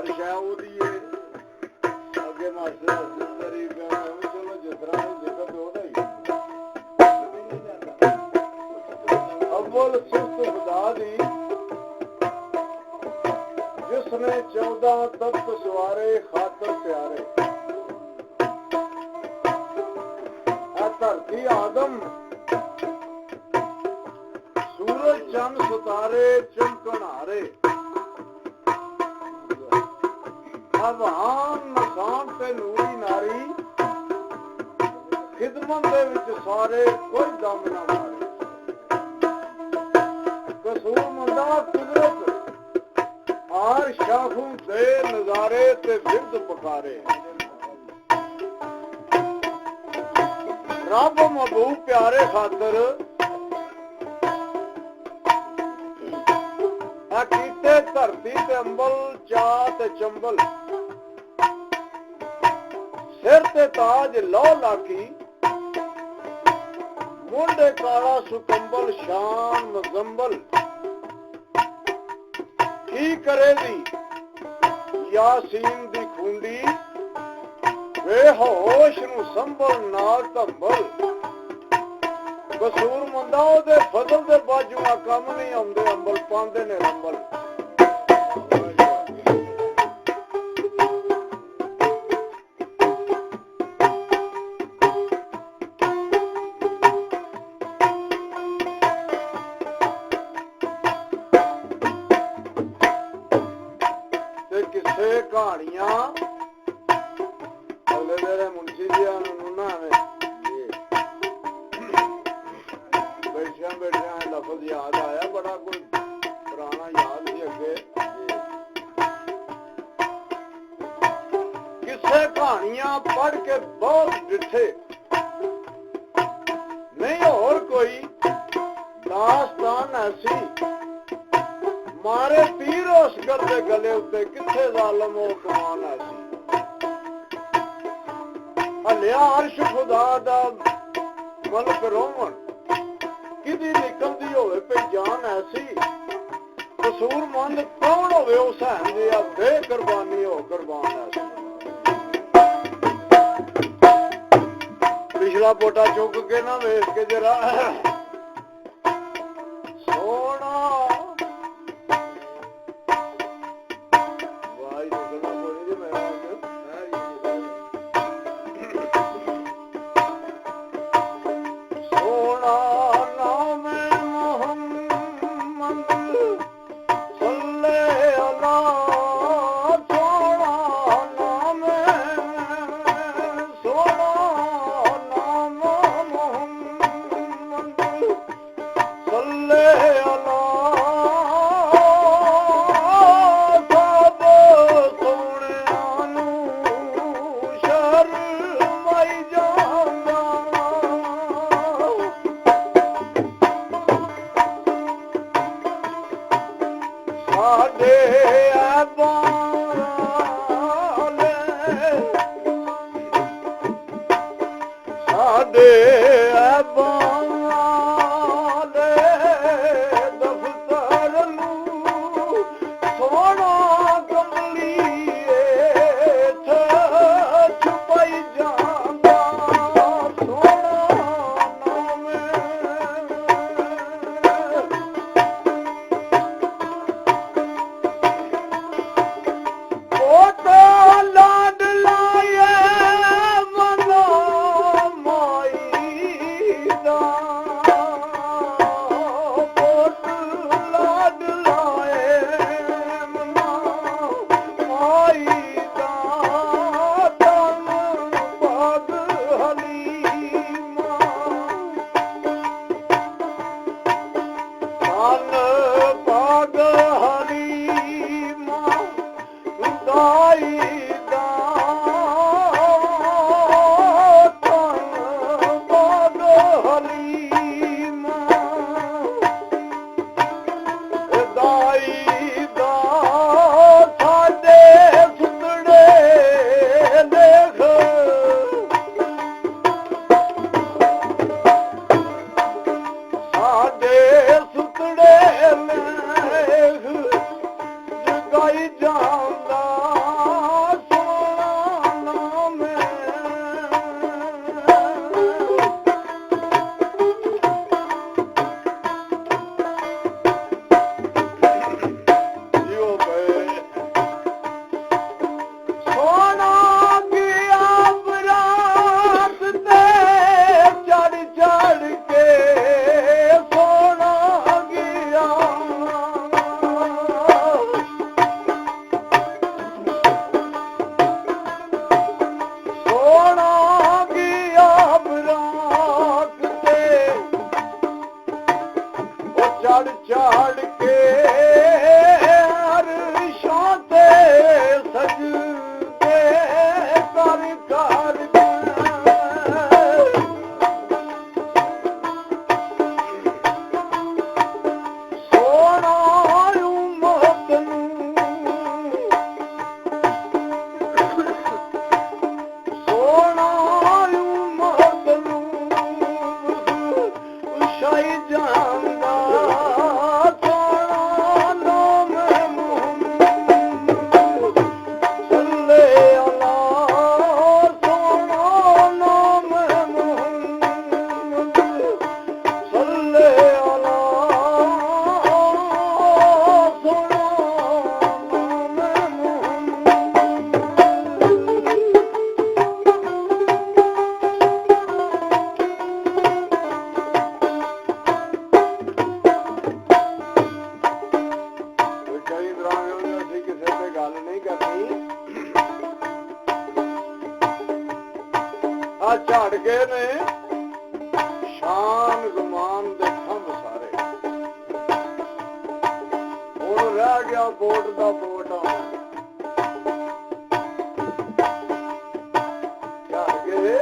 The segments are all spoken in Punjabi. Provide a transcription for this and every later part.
ਹਰ ਸ਼ੈ ਉਹਦੀ ਏ। ਅੱਗੇ ਮਾਸਟਰ ਤੇਰੀ ਚਲੋ ਜਿਸ ਤਰ੍ਹਾਂ ਜ਼ਿਕਰ ਉਹਦਾ ਹੀ ਅਵਲ ਸੁਰਤ ਖੁਦਾ ਦੀ ਜਿਸਨੇ 14 ਤਖਤ ਸਵਾਰੇ ਖਾਤਰ ਪਿਆਰੇ। ਧਰਤੀ ਆਦਮ ਸੂਰਜ ਚੰਦ ਸਿਤਾਰੇ ਚਮਕਣ ਹਾਰੇ। ਅਵਾਨ ਨਸਾਨ ਤੇ ਨੂਰੀ ਨਾਰੀ ਖਿਦਮਤ ਦੇ ਵਿੱਚ ਸਾਰੇ ਕੋਈ ਦਮ ਨਾ ਮਾਰੇ। ਕਸੂਰ ਮੰਦਾ ਕੁਦਰਤ ਆਰ ਸ਼ਾਹੂ ਦੇ ਨਜ਼ਾਰੇ ਤੇ ਵਿਰਦ ਪਕਾਰੇ। ਰੱਬ ਮਹਬੂਬ ਪਿਆਰੇ ਖਾਤਰ ਆ ਕੀਤੇ ਧਰਤੀ ਤੇ ਅੰਬਲ ਚਾਹ ਤੇ ਚੰਬਲ। ਸਿਰ ਤੇ ਤਾਜ ਲੋ ਲਾਕੀ ਮੁੰਡੇ ਕਾਲਾ ਸੁਕੰਬਲ ਸ਼ਾਨ ਮਜ਼ੰਬਲ। ਕੀ ਕਰੇ ਦੀ ਯਾਸੀਨ ਦੀ ਖੁੰਡੀ ਬੇਹੋਸ਼ ਨੂੰ ਸੰਭਲ ਨਾਲ ਧੰਬਲ। ਕਸੂਰ ਮੰਦਾ ਉਹਦੇ ਫਜ਼ਲ ਦੇ ਬਾਜੂਆਂ ਕੰਮ ਨਹੀਂ ਆਉਂਦੇ ਅੰਬਲ ਪਾਉਂਦੇ ਨੇ ਰੰਬਲ। ਤੇ ਕਿਸੇ ਕਹਾਣੀਆਂ ਮੇਰੇ ਮੁੰਸ਼ੀ ਜੀ ਨੂੰ ਨਾ ਬੈਠਿਆਂ ਲਫ਼ਜ਼ ਯਾਦ ਆਇਆ। ਬੜਾ ਕੋਈ ਪੁਰਾਣਾ ਯਾਦ ਸੀ ਅੱਗੇ। ਕਿਸੇ ਕਹਾਣੀਆਂ ਪੜ੍ਹ ਕੇ ਬਹੁਤ ਡਿੱਠੇ ਨਹੀਂ ਹੋਰ ਕੋਈ ਦਾਸਤਾਨ ਐਸੀ। ਮਾਰੇ ਪੀਰ ਅਸਗਰ ਦੇ ਗਲੇ ਉੱਤੇ ਕਿੱਥੇ ਜ਼ਾਲਮ ਉਹ ਕਮਾਨ ਐਸੀ। ਹਲਿਆ ਅਰਸ਼ ਖੁਦਾ ਦਾ ਮਲਕ ਰੋਵਣ ਕਿਦੀ ਨਿਕਲਦੀ ਹੋਵੇ ਪਈ ਜਾਨ ਐਸੀ। ਕਸੂਰਮੰਦ ਕੌਣ ਹੋਵੇ ਉਸ ਹੈਨ ਦੀ ਆ ਬੇਕੁਰਬਾਨੀ ਹੋ ਕੁਰਬਾਨ ਐਸੀ। ਪਿਛਲਾ ਪੋਟਾ ਚੁੱਕ ਕੇ ਨਾ ਵੇਖ ਕੇ ਜਰਾ ਸੋਹਣਾ ਜਗਾਈ ਜਾਂਦਾ गल नहीं करनी। आ झाड़ गए ने शान गुमान दे खंभ सारे, हुण रह गया वोट दा वोट आना। झाड़ गए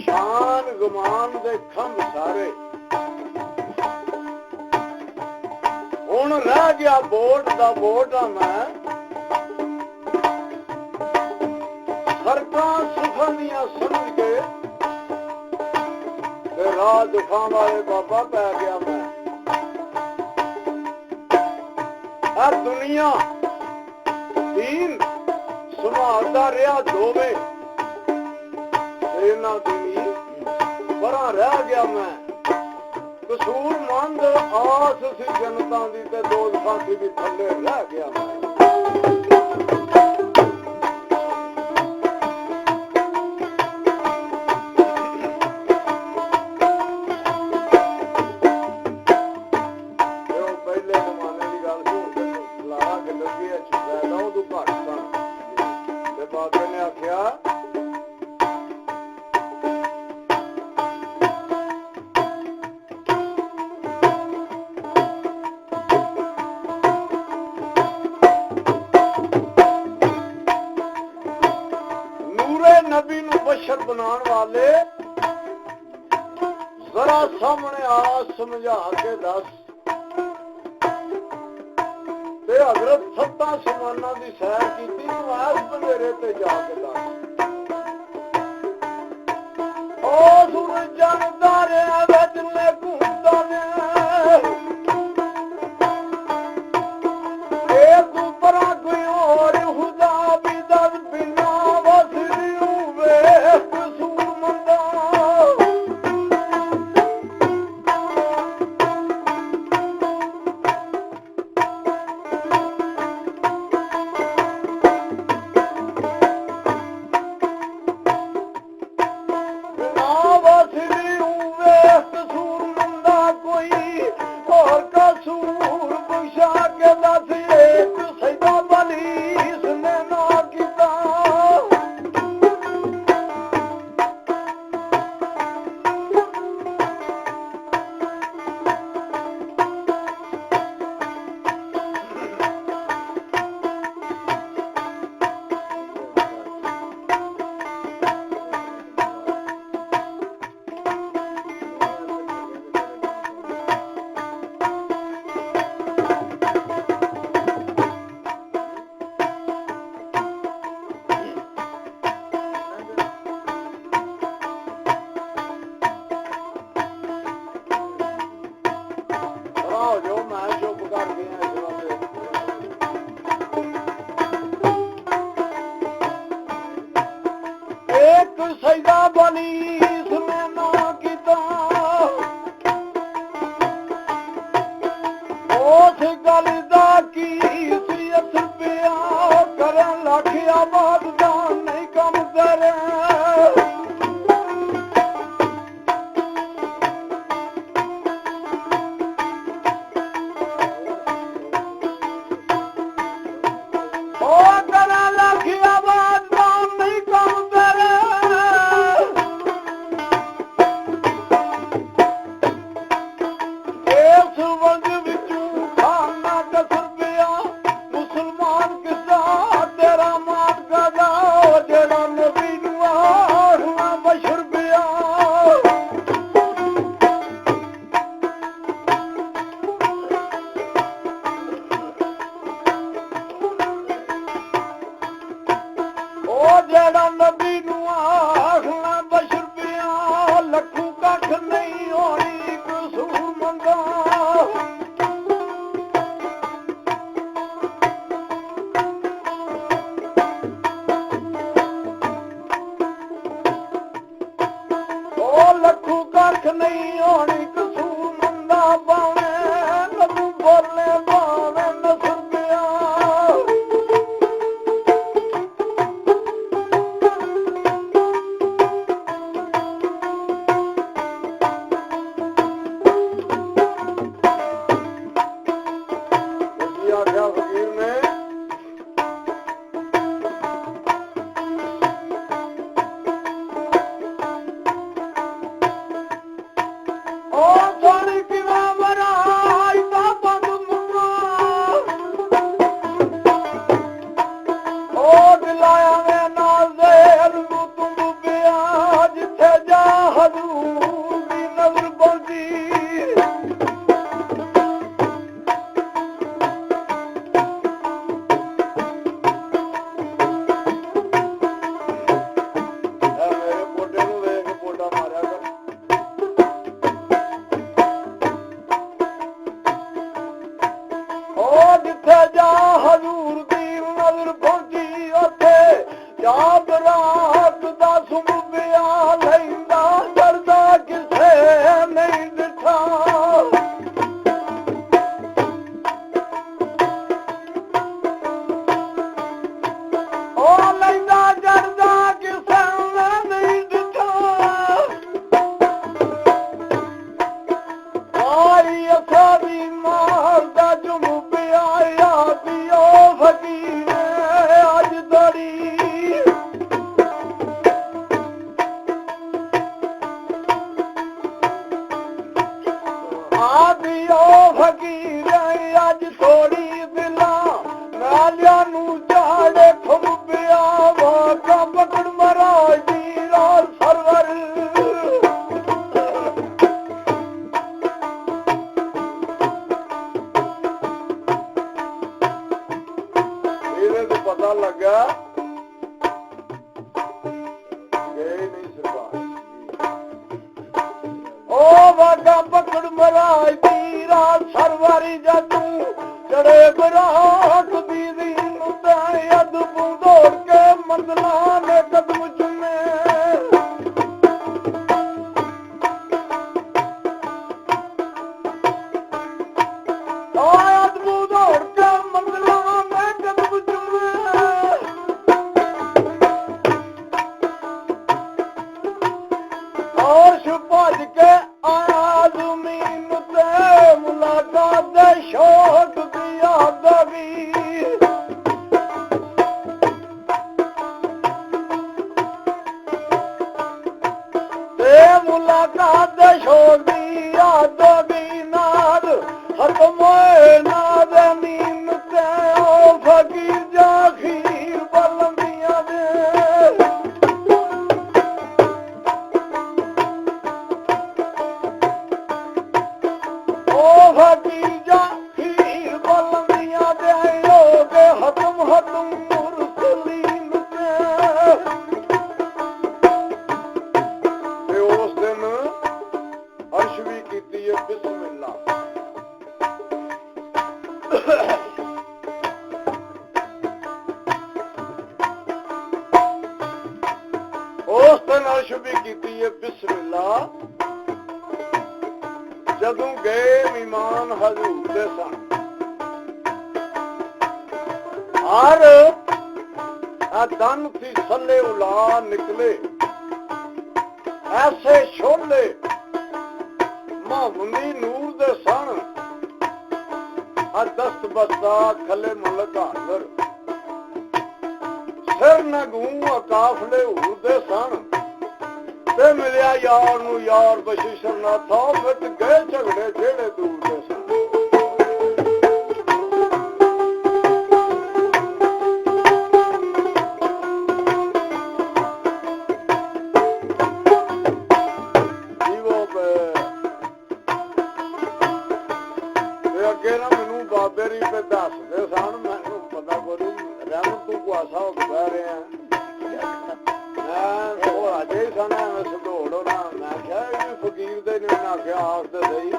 शान गुमान दे खंभ सारे, हुण रह गया वोट दा वोट आना। सरकार सुखां दियां समझ के राह दुखां वाले बाबा पै गया मैं। हर दुनिया दीन संभालदा रहा दोवे, इन्हां दुनी परां रह गया मैं। कसूरमंद आस सी जनता दी ते दोज़खां दी भी थल्ले रह गया मैं। बाबे ने आख्या नूरे नबी नू बशर बनाने वाले जरा सामने आ समझा के दस। हजरत सत्ता समाना की सैर की बनेरे ते जाके दस। ओ सूरज जानदा रहा विच मैं घूमदा रहा, तू परा कोई और खुदा भी दस बिना वसरी होवे कसूरमंदा। जो मैं चुप कर गया एक सजदा बनी इसमें ना किता, उस गल दा की सीयत पिया करन लख आबाद दा नहीं कम करे। जेड़ा नबी नू आखना बशर पिया लखू कख नहीं होनी कसूरमंदा। ओ लखू कख नहीं होनी कसूरमंदा, पावे नबू बोले पावे नसर पिया। जिथे जा हजूर दी नजर पहुंची उथे जा बरात दा सुबिया लैंदा डरदा किसे नहीं दिठा ओ लैंदा डरदा किसे नहीं दिठा आई असा भी मारदा जुबिया दियो फकीर अज दड़ी आदियो फकीर अज थोड़ी दिला नालिया नू जाड़े खुबिया वाका पकड़ महाराज दी राज सरवर ਇਹਦੇ ਤੋਂ ਪਤਾ ਲੱਗਾ ਗਏ ਨਹੀਂ ਸਰਕਾਰ ओ वागा पकड़ महाराज दी रात सरवारी जादू चढ़े बरात दी दीन अदबू दौड़ के मंदला ने कदम चुमे अदबू दौड़ के मंदला ने कदम चुमे और भज के आया जमीन ते मुलाकात दे शौक दी याद भी ते मुलाकात दे शौक दी याद भी नाद खत्म होए नाद नींद ते ओ फकीर जा खीर बलंदियां दे भतीजा खीर बलंदियां दे होगे हतम हतम मुरसलीन ते उस दिन अर्श भी कीती है बिस्मिल्लाह उस दिन अर्श भी कीती है बिस्मिल्लाह जदों गए मेहमान हजूर दे सन और दन थी सले उला निकले ऐसे छोले महमूदी नूर दे सन दस्त बस्ता खले मुल्क हाजर सिर न गूं काफले हूर दे सन ते मिलिया यार नू यार बशीशर ना था मिट गए झगड़े जेड़े दूर दे सन अगे ना मैनू बाबे री पे दसदे सन मैनू पता कोई रहमत तू कुआसा हो बह रहे हैं अजे सन सदोड़ो ना मैं क्या फकीर दे ने आख्या आख दे सही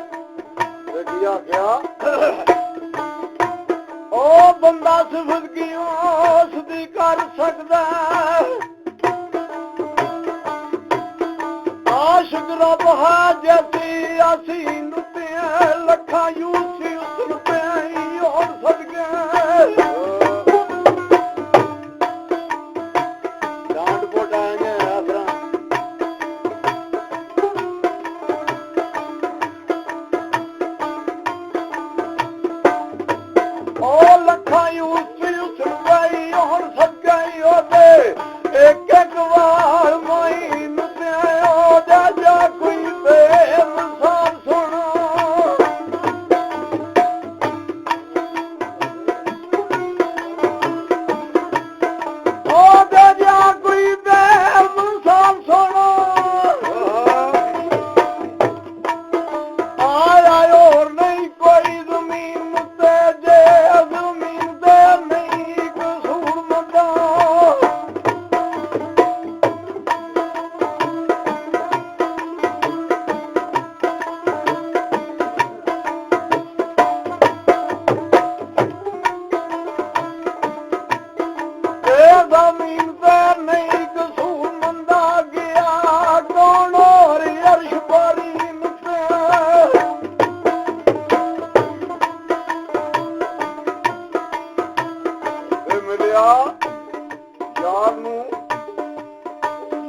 की आख्या ओ बंदा सिफत की उसदी कर सकदा आशिक रब है जैसी असी नुते लखा यूसी उस रुपए और सदके डांट पोट आएंगे आसरा ओ लखा यूसी उस रुपए और सदके होते एक एक बार माई नुते जा कोई बेमिसाल सुनो जा कोई बेमिसाल सुनो आया और नहीं कोई जमीन ते जे जमीन दे ਜ਼ਮੀਨ ਤੇ ਨਹੀਂ ਕਸੂਰ ਮੰਦਾ ਗਿਆ ਕੌਣ ਹੋਰ ਅਰਸ਼ ਪਾਰੀ ਤੇ ਮਿਲਿਆ ਯਾਰ ਨੂੰ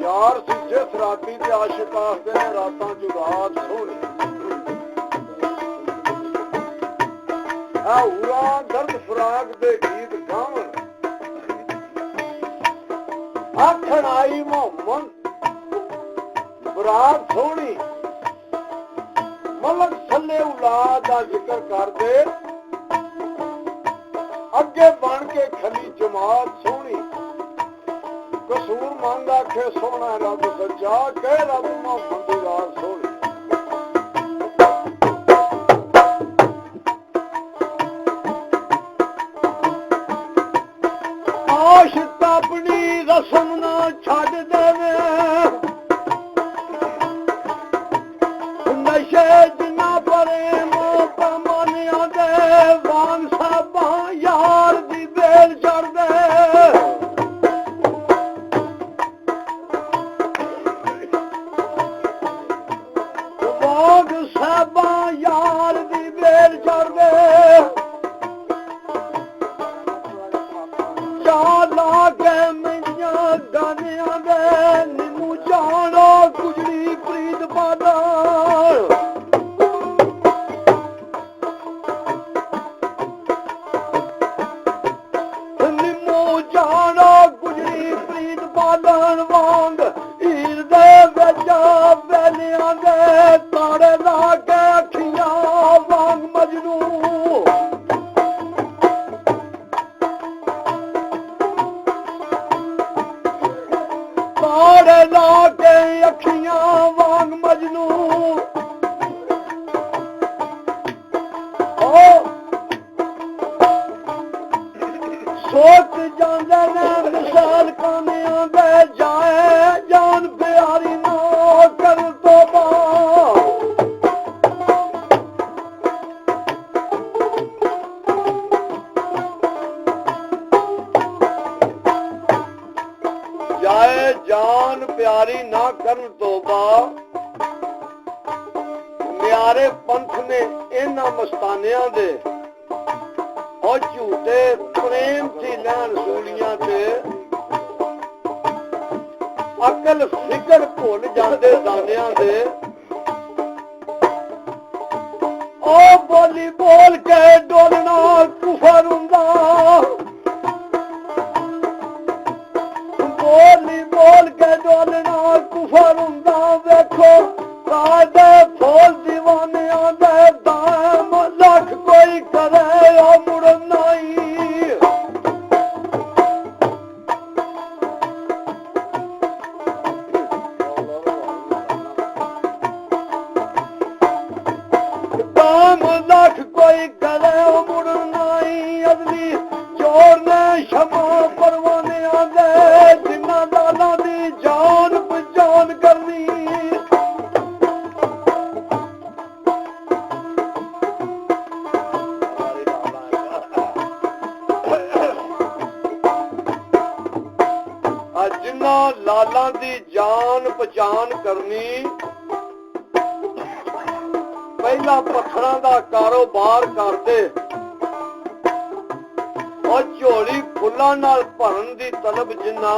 ਯਾਰ ਸਿੱਧੇ ਸਰਾਤੀ ਤੇ ਆਸ਼ਿਕ ਆਖਦੇ ਨੇ ਰਾਤਾਂ ਚ ਰਾਤ ਸੋਹਣੀ ਆਉਰਾ ਦਰਦ ਫਰਾਕ ਦੇ ਗੀਤ ਗਾਵਣ ਆਖਣ ਆਈ ਮੁਹੰਮਦ ਬਰਾਤ ਸੋਹਣੀ ਮਲਕ ਥੱਲੇ ਔਲਾਦ ਦਾ ਜ਼ਿਕਰ ਕਰਦੇ ਅੱਗੇ ਬਣ ਕੇ ਖਲੀ ਜਮਾਤ ਸੋਹਣੀ ਕਸੂਰ ਮੰਗ ਆਖੇ ਸੋਹਣਾ ਰੱਬ ਸੱਚਾ ਕਹਿ ਰੱਬ ਮੁਹੰਮਦ ਦੀ ਰਾਤ ਸੋਹਣੀ ਆਸ਼ਿਕ ਆਪਣੀ ਰਸਮ ਨਾ ਛੱਡ ਦੇਵੇ ਨਸ਼ੇ ਜਿਨਾ ਪਰੇ ਮੋ ਪਮਾਨਿਆਂ ਦੇ ਵਾਂਗ ਸਾਬਾਂ ਯਾਰ ਦੀ ਬੇਲ ਚੜਦੇ ਵਾਂਗ ਸਾਬਾਂ ਯਾਰ ਦੀ ਬੇਲ ਚੜਦੇ ਲਾ ਕੇ ਮਈਆਂ ਗਾਨਿਆਂ ਦੇ ਨਿੰਮੂ ਜਾਣੋ ਗੁਜਰੀ ਪ੍ਰੀਤ ਪਾਦਾ ਨਿੰਮੂ ਜਾਣੋ ਗੁਜਰੀ ਪ੍ਰੀਤ ਪਾਦਣ ਵਾਂਗ ਹੀਰ ਦੇ ਵਿੱਚ ਵੇਲਿਆਂ ਦੇ ਤਾੜੇ ਲਾ ਕੇ ਅੱਖੀਆਂ ਵਾਂਗ ਮਜਨੂ ਤਾੜੇ ਲਾ ਕੇ ਅੱਖੀਆਂ ਵਾਂਗ ਮਜਨੂ ਸੋਚ ਜਾਂਦੇ ਨੇ ਮਿਸਾਲ ਕਾਮਿਆਂ ਦੇ ਜਾਏ ਜਾਨ ਪਿਆਰੀ ਨਾ ਕਰ ਤੋਬਾ ਜਾਏ ਜਾਨ ਪਿਆਰੀ ਨਾ ਕਰਨ ਤੋਬਾ ਨਿਆਰੇ ਪੰਥ ਨੇ ਇਹਨਾਂ ਮਸਤਾਨਿਆਂ ਦੇ ਉਹ ਝੂਠੇ ਪ੍ਰੇਮ ਦੀ ਲੈਣ ਸੂਲੀਆਂ ਤੇ ਅਕਲ ਫਿਕਰ ਭੁੱਲ ਜਾਂਦੇ ਦਾਨਿਆਂ ਦੇ ਉਹ ਬੋਲੀ ਬੋਲ ਕੇ ਡੋਲਣਾ ਕੁਫਰ ਹੁੰਦਾ ਬੋਲੀ ਬੋਲ ਕੇ ਡੋਲਣਾ ਕੁਫਰ ਹੁੰਦਾ ਵੇਖੋ ਕਾਦੇ ਫੋਲ ਦੀਵਾਨਿਆਂ ਦੇ ਦਾਮ ਲੱਖ ਕੋਈ ਕਰੇ ਉਹ ਮੁੜ ਨਹੀਂ ਦਾਮ ਲੱਖ ਕੋਈ ਕਰੇ ਉਹ ਮੁੜ ਨਹੀਂ ਅਗਲੀ ਚੋਰ ਨੇ ਸ਼ਮਾ ਪਰਵਾਨਿਆਂ ਦੇ ਜਿਨ੍ਹਾਂ ਦਾਲਾਂ ਦੀ ਜਾਨ ਪਛਾਣ ਕਰਨੀ ਜਿਨ੍ਹਾਂ ਲਾਲਾਂ ਦੀ ਜਾਨ ਪਛਾਣ ਕਰਨੀ ਪਹਿਲਾਂ ਪੱਥਰਾਂ ਦਾ ਕਾਰੋਬਾਰ ਕਰਦੇ ਉਹ ਝੋਲੀ ਫੁੱਲਾਂ ਨਾਲ ਭਰਨ ਦੀ ਤਲਬ ਜਿੰਨਾ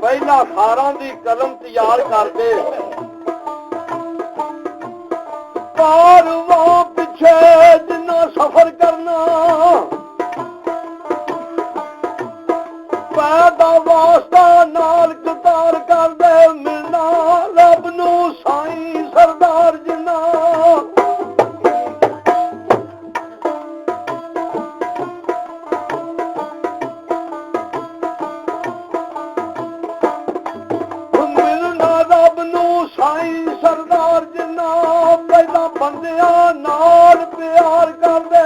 ਪਹਿਲਾਂ ਖਾਰਾਂ ਦੀ ਕਲਮ ਤਿਆਰ ਕਰਦੇ ਕਾਰਵਾਂ ਪਿੱਛੇ ਜਿੰਨਾ ਸਫ਼ਰ ਕਰਨਾ ਪੈਦਾ ਵਾਸਤਾ ਨਾਲ ਕਤਾਰ ਕਰਦੇ ਮਿਲਣਾ ਰੱਬ ਨੂੰ ਸਾਈਂ ਸਰਦਾਰ ਜਿੰਨਾ ਮਿਲਣਾ ਰੱਬ ਨੂੰ ਸਾਈਂ ਸਰਦਾਰ ਜਿੰਨਾ ਪਹਿਲਾਂ ਬੰਦਿਆਂ ਨਾਲ ਪਿਆਰ ਕਰਦੇ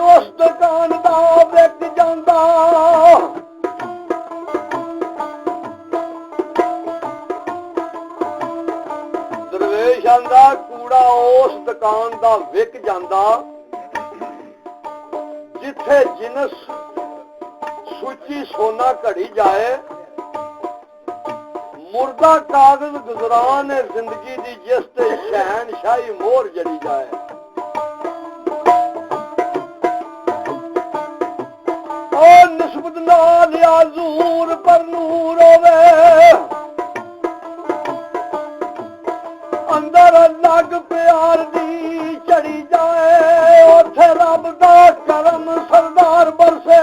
ਉਸ ਦੁਕਾਨ ਦਾ ਵਿਕ ਜਾਂਦਾ ਜਾਂਦਾ ਕੂੜਾ ਉਸ ਦੁਕਾਨ ਦਾ ਵਿਕ ਜਾਂਦਾ ਜਿੱਥੇ ਜਿਨਸ ਸੂਚੀ ਸੋਨਾ ਘੜੀ ਜਾਏ ਮੁਰਦਾ ਕਾਗਜ਼ ਗੁਜ਼ਰਾਨ ਹੈ ਜ਼ਿੰਦਗੀ ਦੀ ਜਿਸ ਤੇ ਸ਼ਹਿਨਸ਼ਾਹੀ ਮੋਹਰ ਜੜੀ ਜਾਏ ਉਹ ਨਿਸਬਤ ਨਾਲ ਆਜ਼ੂਰ ਪਰ ਨੂਰ ਹੋਵੇ ਅੰਦਰ ਲੱਗ ਪਿਆਰ ਦੀ ਝੜੀ ਜਾਏ ਉੱਥੇ ਰੱਬ ਦਾ ਕਰਮ ਸਰਦਾਰ ਬਰਸੇ